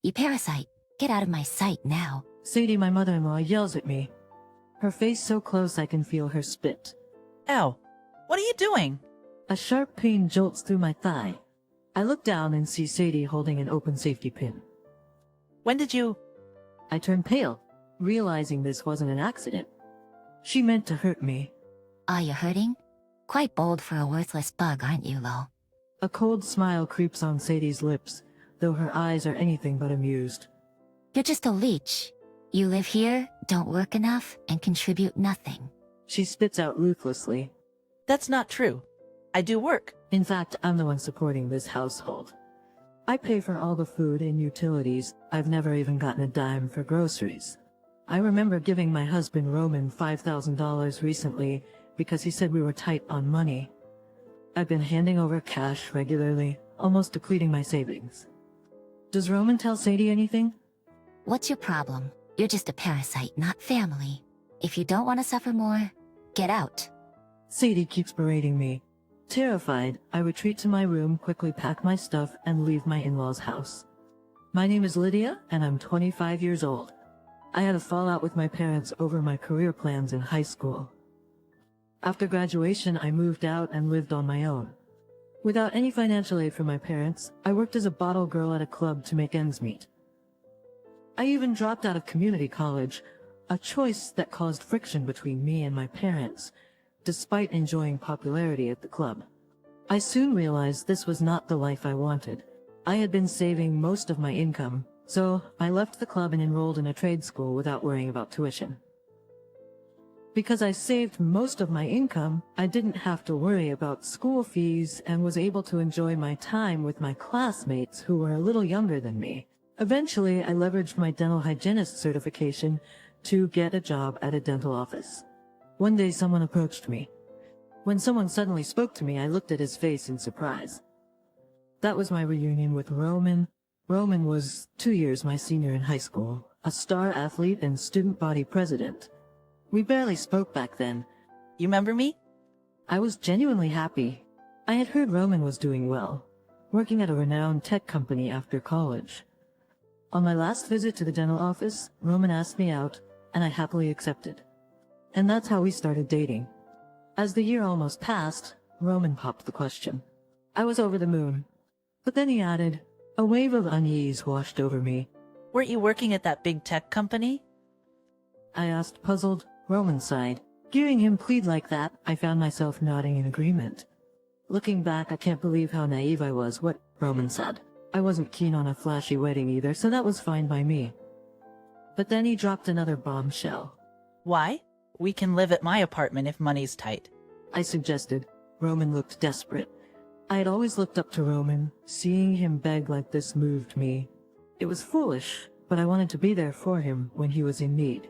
You parasite. Get out of my sight now. Sadie, my mother-in-law, yells at me. Her face so close I can feel her spit. Ow. What are you doing? A sharp pain jolts through my thigh. I look down and see Sadie holding an open safety pin. When did you... I turn pale, realizing this wasn't an accident. She meant to hurt me. Are you hurting? Quite bold for a worthless bug, aren't you, Lo? A cold smile creeps on Sadie's lips, though her eyes are anything but amused. You're just a leech. You live here, don't work enough, and contribute nothing. She spits out ruthlessly. That's not true. I do work. In fact, I'm the one supporting this household. I pay for all the food and utilities. I've never even gotten a dime for groceries. I remember giving my husband Roman $5,000 recently because he said we were tight on money. I've been handing over cash regularly, almost depleting my savings. Does Roman tell Sadie anything? What's your problem? You're just a parasite, not family. If you don't want to suffer more, get out. Sadie keeps berating me. Terrified, I retreat to my room, quickly pack my stuff, and leave my in-laws' house. My name is Lydia, and I'm 25 years old. I had a fallout with my parents over my career plans in high school. After graduation, I moved out and lived on my own. Without any financial aid from my parents, I worked as a bottle girl at a club to make ends meet. I even dropped out of community college, a choice that caused friction between me and my parents, despite enjoying popularity at the club. I soon realized this was not the life I wanted. I had been saving most of my income, so I left the club and enrolled in a trade school without worrying about tuition. Because I saved most of my income, I didn't have to worry about school fees and was able to enjoy my time with my classmates who were a little younger than me. Eventually, I leveraged my dental hygienist certification to get a job at a dental office. One day someone approached me. When someone suddenly spoke to me, I looked at his face in surprise. That was my reunion with Roman. Roman was 2 years my senior in high school, a star athlete and student body president. We barely spoke back then. You remember me? I was genuinely happy. I had heard Roman was doing well, working at a renowned tech company after college. On my last visit to the dental office, Roman asked me out, and I happily accepted. And that's how we started dating. As the year almost passed, Roman popped the question. I was over the moon. But then he added, a wave of unease washed over me. Weren't you working at that big tech company? I asked, puzzled. Roman sighed. Hearing him plead like that, I found myself nodding in agreement. Looking back, I can't believe how naive I was. What Roman said. I wasn't keen on a flashy wedding either, so that was fine by me. But then he dropped another bombshell. Why? We can live at my apartment if money's tight. I suggested. Roman looked desperate. I had always looked up to Roman. Seeing him beg like this moved me. It was foolish, but I wanted to be there for him when he was in need.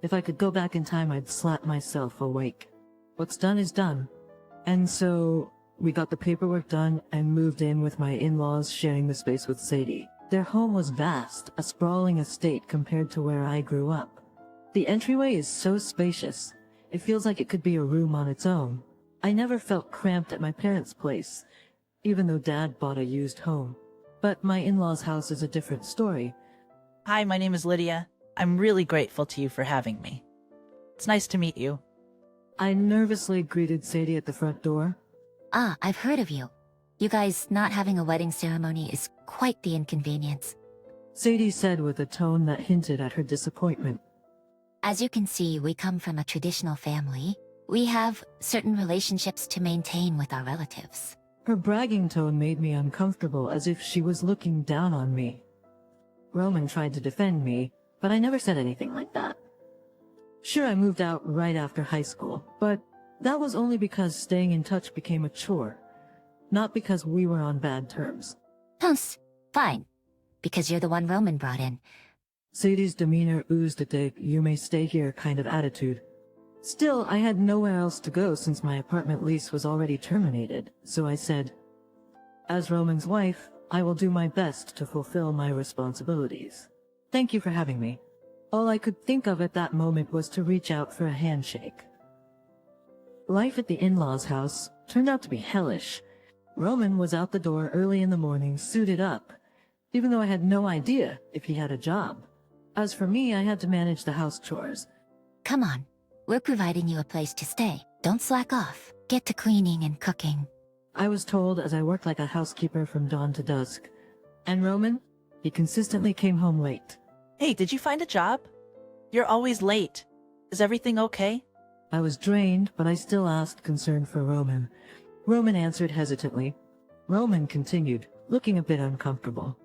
If I could go back in time, I'd slap myself awake. What's done is done. And so, we got the paperwork done and moved in with my in-laws, sharing the space with Sadie. Their home was vast, a sprawling estate compared to where I grew up. The entryway is so spacious, it feels like it could be a room on its own. I never felt cramped at my parents' place, even though Dad bought a used home. But my in-laws' house is a different story. Hi, my name is Lydia. I'm really grateful to you for having me. It's nice to meet you. I nervously greeted Sadie at the front door. Ah, I've heard of you. You guys not having a wedding ceremony is quite the inconvenience. Sadie said with a tone that hinted at her disappointment. As you can see, we come from a traditional family. We have certain relationships to maintain with our relatives. Her bragging tone made me uncomfortable, as if she was looking down on me. Roman tried to defend me, but I never said anything like that. Sure, I moved out right after high school, but that was only because staying in touch became a chore, not because we were on bad terms. Fine. Because you're the one Roman brought in. Sadie's demeanor oozed a you may stay here kind of attitude. Still, I had nowhere else to go since my apartment lease was already terminated, so I said, as Roman's wife, I will do my best to fulfill my responsibilities. Thank you for having me. All I could think of at that moment was to reach out for a handshake. Life at the in-laws' house turned out to be hellish. Roman was out the door early in the morning, suited up. even though I had no idea if he had a job. As for me, I had to manage the house chores. Come on, we're providing you a place to stay. Don't slack off. Get to cleaning and cooking. I was told as I worked like a housekeeper from dawn to dusk. And Roman, he consistently came home late. Hey, did you find a job? You're always late. Is everything okay? I was drained, but I still asked, concerned for Roman. Roman answered hesitantly. Roman continued, looking a bit uncomfortable.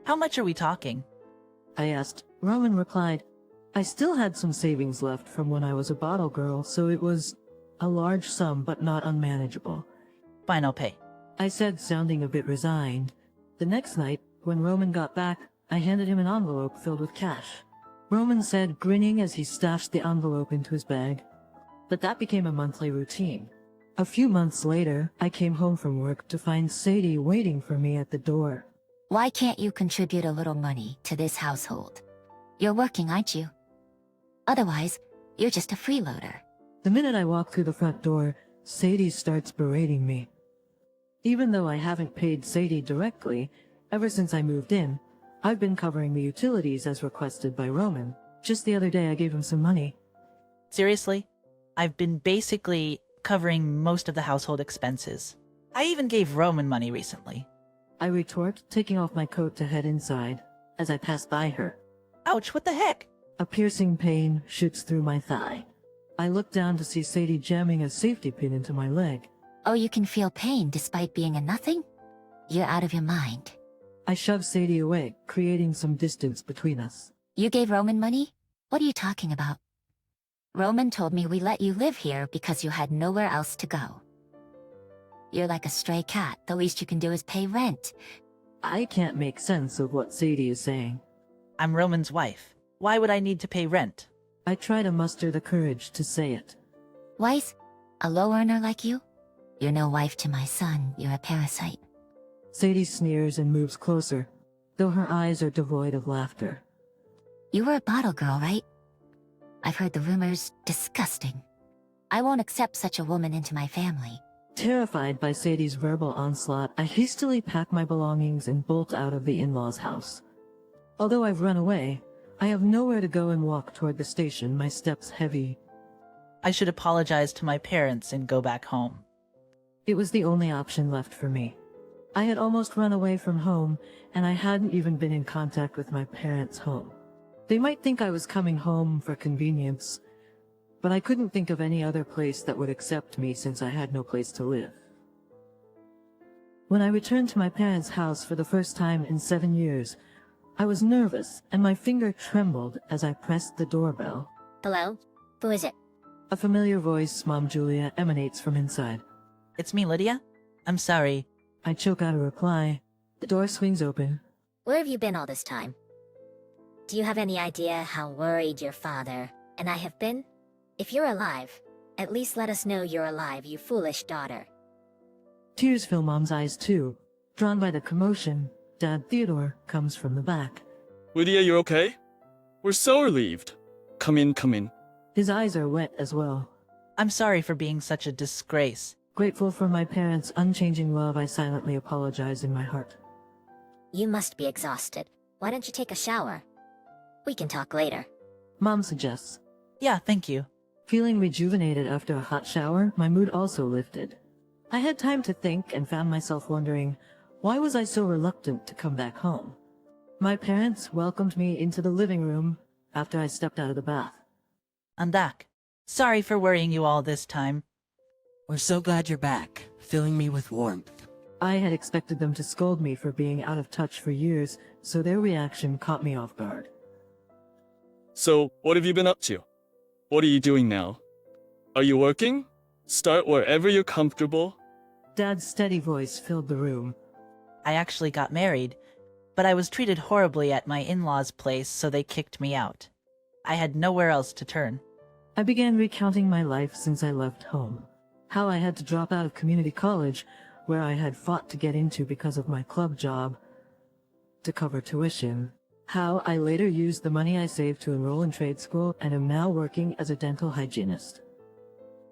How much are we talking? I asked. Roman replied, I still had some savings left from when I was a bottle girl, so it was a large sum but not unmanageable. Fine, I'll pay. I said, sounding a bit resigned. The next night, when Roman got back, I handed him an envelope filled with cash. Roman said, grinning as he stashed the envelope into his bag. But that became a monthly routine. A few months later, I came home from work to find Sadie waiting for me at the door. Why can't you contribute a little money to this household? You're working, aren't you? Otherwise, you're just a freeloader. The minute I walk through the front door, Sadie starts berating me. Even though I haven't paid Sadie directly, ever since I moved in, I've been covering the utilities as requested by Roman. Just the other day I gave him some money. Seriously? I've been basically covering most of the household expenses. I even gave Roman money recently. I retort, taking off my coat to head inside, as I pass by her. Ouch, what the heck? A piercing pain shoots through my thigh. I look down to see Sadie jamming a safety pin into my leg. Oh, you can feel pain despite being a nothing? You're out of your mind. I shove Sadie away, creating some distance between us. You gave Roman money? What are you talking about? Roman told me we let you live here because you had nowhere else to go. You're like a stray cat. The least you can do is pay rent. I can't make sense of what Sadie is saying. I'm Roman's wife. Why would I need to pay rent? I try to muster the courage to say it. Weiss, a low earner like you? You're no wife to my son. You're a parasite. Sadie sneers and moves closer, though her eyes are devoid of laughter. You were a bottle girl, right? I've heard the rumors. Disgusting. I won't accept such a woman into my family. Terrified by Sadie's verbal onslaught, I hastily pack my belongings and bolt out of the in-laws' house. Although I've run away, I have nowhere to go and walk toward the station, my steps heavy. I should apologize to my parents and go back home. It was the only option left for me. I had almost run away from home, and I hadn't even been in contact with my parents' home. They might think I was coming home for convenience, but I couldn't think of any other place that would accept me since I had no place to live. When I returned to my parents' house for the first time in 7 years, I was nervous and my finger trembled as I pressed the doorbell. Hello? Who is it? A familiar voice, Mom Julia, emanates from inside. It's me, Lydia. I'm sorry. I choke out a reply. The door swings open. Where have you been all this time? Do you have any idea how worried your father and I have been? If you're alive, at least let us know you're alive, you foolish daughter. Tears fill Mom's eyes too. Drawn by the commotion, Dad Theodore comes from the back. Lydia, you okay? We're so relieved. Come in, come in. His eyes are wet as well. I'm sorry for being such a disgrace. Grateful for my parents' unchanging love, I silently apologize in my heart. You must be exhausted. Why don't you take a shower? We can talk later. Mom suggests. Yeah, thank you. Feeling rejuvenated after a hot shower, my mood also lifted. I had time to think and found myself wondering, why was I so reluctant to come back home? My parents welcomed me into the living room after I stepped out of the bath. Andak. Sorry for worrying you all this time. We're so glad you're back, filling me with warmth. I had expected them to scold me for being out of touch for years, so their reaction caught me off guard. So, what have you been up to? What are you doing now? Are you working? Start wherever you're comfortable. Dad's steady voice filled the room. I actually got married, but I was treated horribly at my in-laws' place, so they kicked me out. I had nowhere else to turn. I began recounting my life since I left home. How I had to drop out of community college, where I had fought to get into because of my club job, to cover tuition. How I later used the money I saved to enroll in trade school and am now working as a dental hygienist.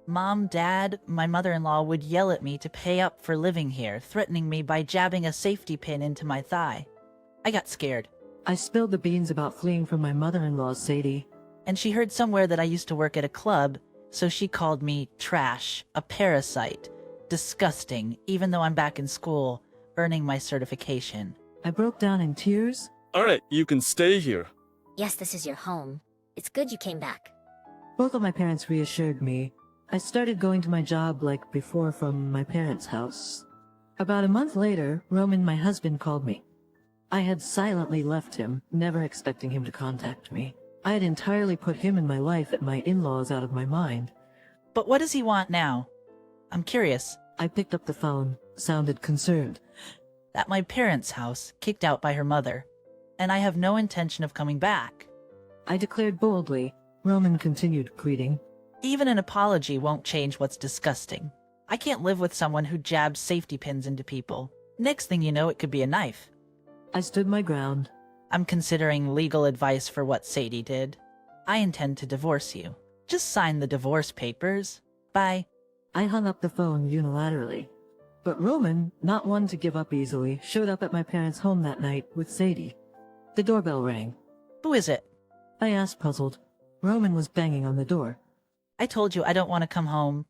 Mom, Dad, my mother-in-law would yell at me to pay up for living here, threatening me by jabbing a safety pin into my thigh. I got scared. I spilled the beans about fleeing from my mother-in-law, Sadie. And she heard somewhere that I used to work at a club, so she called me trash, a parasite, disgusting, even though I'm back in school, earning my certification. I broke down in tears. Alright, you can stay here. Yes, this is your home. It's good you came back. Both of my parents reassured me. I started going to my job like before from my parents' house. About a month later, Roman, my husband, called me. I had silently left him, never expecting him to contact me. I had entirely put him and my life and my in-laws out of my mind. But what does he want now? I'm curious. I picked up the phone, sounded concerned. At my parents' house, kicked out by her mother. And I have no intention of coming back. I declared boldly. Roman continued pleading. Even an apology won't change what's disgusting. I can't live with someone who jabs safety pins into people. Next thing you know, it could be a knife. I stood my ground. I'm considering legal advice for what Sadie did. I intend to divorce you. Just sign the divorce papers. Bye. I hung up the phone unilaterally. But Roman, not one to give up easily, showed up at my parents' home that night with Sadie. The doorbell rang. Who is it? I asked, puzzled. Roman was banging on the door. I told you I don't want to come home.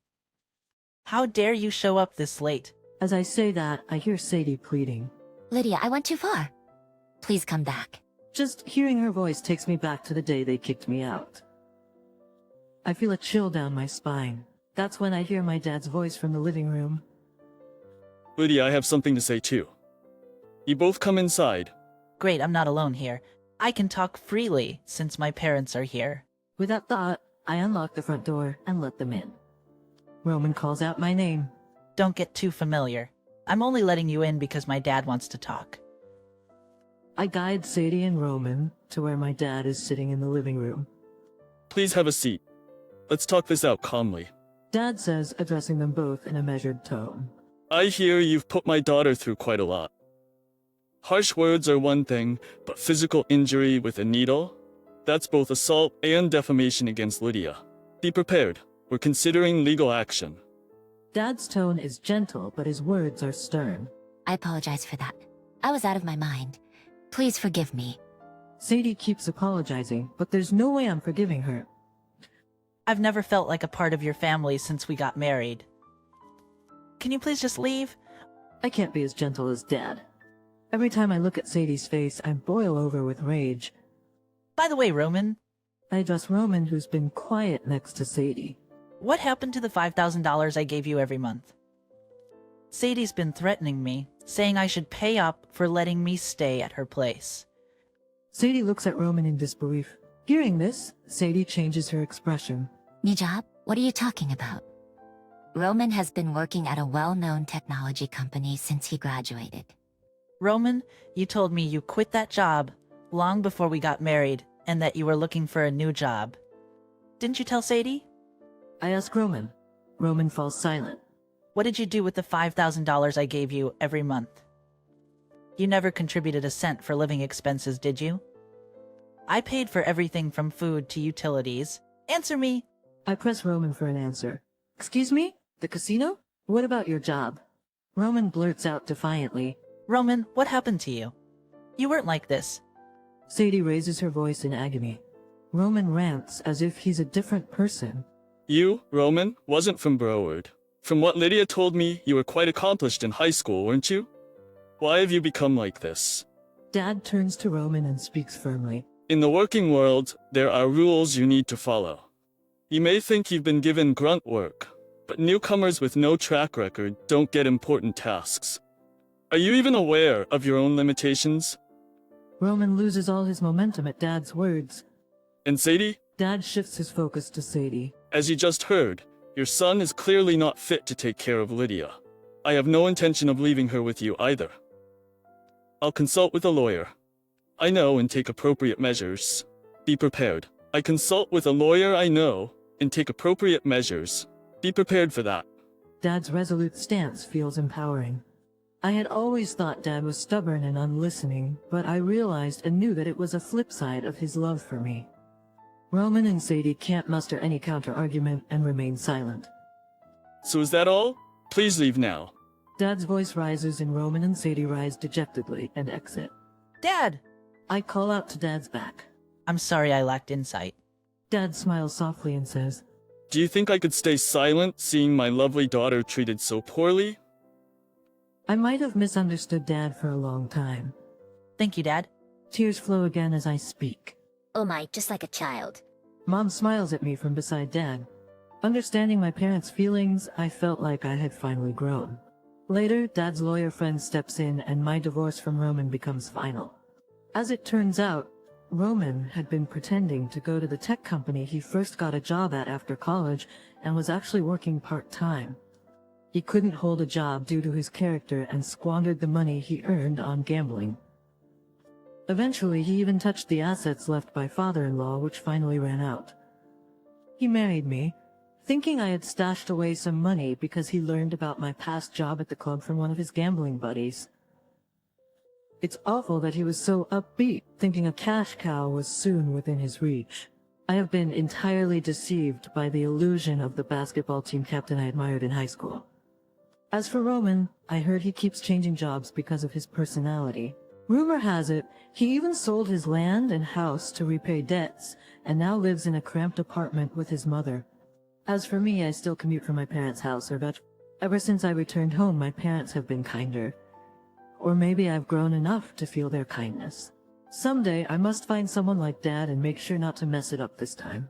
How dare you show up this late? As I say that, I hear Sadie pleading. Lydia, I went too far. Please come back. Just hearing her voice takes me back to the day they kicked me out. I feel a chill down my spine. That's when I hear my dad's voice from the living room. Lydia, I have something to say too. You both come inside. Great, I'm not alone here. I can talk freely since my parents are here. With that thought, I unlock the front door and let them in. Roman calls out my name. Don't get too familiar. I'm only letting you in because my dad wants to talk. I guide Sadie and Roman to where my dad is sitting in the living room. Please have a seat. Let's talk this out calmly. Dad says, addressing them both in a measured tone. I hear you've put my daughter through quite a lot. Harsh words are one thing, but physical injury with a needle? That's both assault and defamation against Lydia. Be prepared. We're considering legal action. Dad's tone is gentle, but his words are stern. I apologize for that. I was out of my mind. Please forgive me. Sadie keeps apologizing, but there's no way I'm forgiving her. I've never felt like a part of your family since we got married. Can you please just leave? I can't be as gentle as Dad. Every time I look at Sadie's face, I boil over with rage. By the way, Roman, I address Roman, who's been quiet next to Sadie. what happened to the $5,000 I gave you every month? Sadie's been threatening me, saying I should pay up for letting me stay at her place. Sadie looks at Roman in disbelief. Hearing this, Sadie changes her expression. Nijab, what are you talking about? Roman has been working at a well-known technology company since he graduated. Roman, you told me you quit that job long before we got married and that you were looking for a new job. Didn't you tell Sadie? I ask Roman. Roman falls silent. What did you do with the $5,000 I gave you every month? You never contributed a cent for living expenses, did you? I paid for everything from food to utilities. Answer me! I press Roman for an answer. Excuse me? The casino? What about your job? Roman blurts out defiantly. Roman, what happened to you? You weren't like this. Sadie raises her voice in agony. Roman rants as if he's a different person. You, Roman, wasn't from Broward. From what Lydia told me, you were quite accomplished in high school, weren't you? Why have you become like this? Dad turns to Roman and speaks firmly. In the working world, there are rules you need to follow. You may think you've been given grunt work, but newcomers with no track record don't get important tasks. Are you even aware of your own limitations? Roman loses all his momentum at Dad's words. And Sadie, Dad shifts his focus to Sadie. as you just heard, your son is clearly not fit to take care of Lydia. I have no intention of leaving her with you either. I'll consult with a lawyer. I know and take appropriate measures. Be prepared. I consult with a lawyer I know and take appropriate measures. Be prepared for that. Dad's resolute stance feels empowering. I had always thought Dad was stubborn and unlistening, but I realized and knew that it was a flip side of his love for me. Roman and Sadie can't muster any counter-argument and remain silent. So is that all? Please leave now. Dad's voice rises and Roman and Sadie rise dejectedly and exit. Dad! I call out to Dad's back. I'm sorry I lacked insight. Dad smiles softly and says, Do you think I could stay silent, seeing my lovely daughter treated so poorly? I might have misunderstood Dad for a long time. Thank you, Dad. Tears flow again as I speak. Oh my, just like a child. Mom smiles at me from beside Dad. Understanding my parents' feelings, I felt like I had finally grown. Later, Dad's lawyer friend steps in and my divorce from Roman becomes final. As it turns out, Roman had been pretending to go to the tech company he first got a job at after college and was actually working part-time. He couldn't hold a job due to his character and squandered the money he earned on gambling. Eventually, he even touched the assets left by father-in-law, which finally ran out. He married me, thinking I had stashed away some money because he learned about my past job at the club from one of his gambling buddies. It's awful that he was so upbeat, thinking a cash cow was soon within his reach. I have been entirely deceived by the illusion of the basketball team captain I admired in high school. As for Roman, I heard he keeps changing jobs because of his personality. Rumor has it, he even sold his land and house to repay debts, and now lives in a cramped apartment with his mother. As for me, I still commute from my parents' house or vet. Ever since I returned home, my parents have been kinder. Or maybe I've grown enough to feel their kindness. Someday, I must find someone like Dad and make sure not to mess it up this time.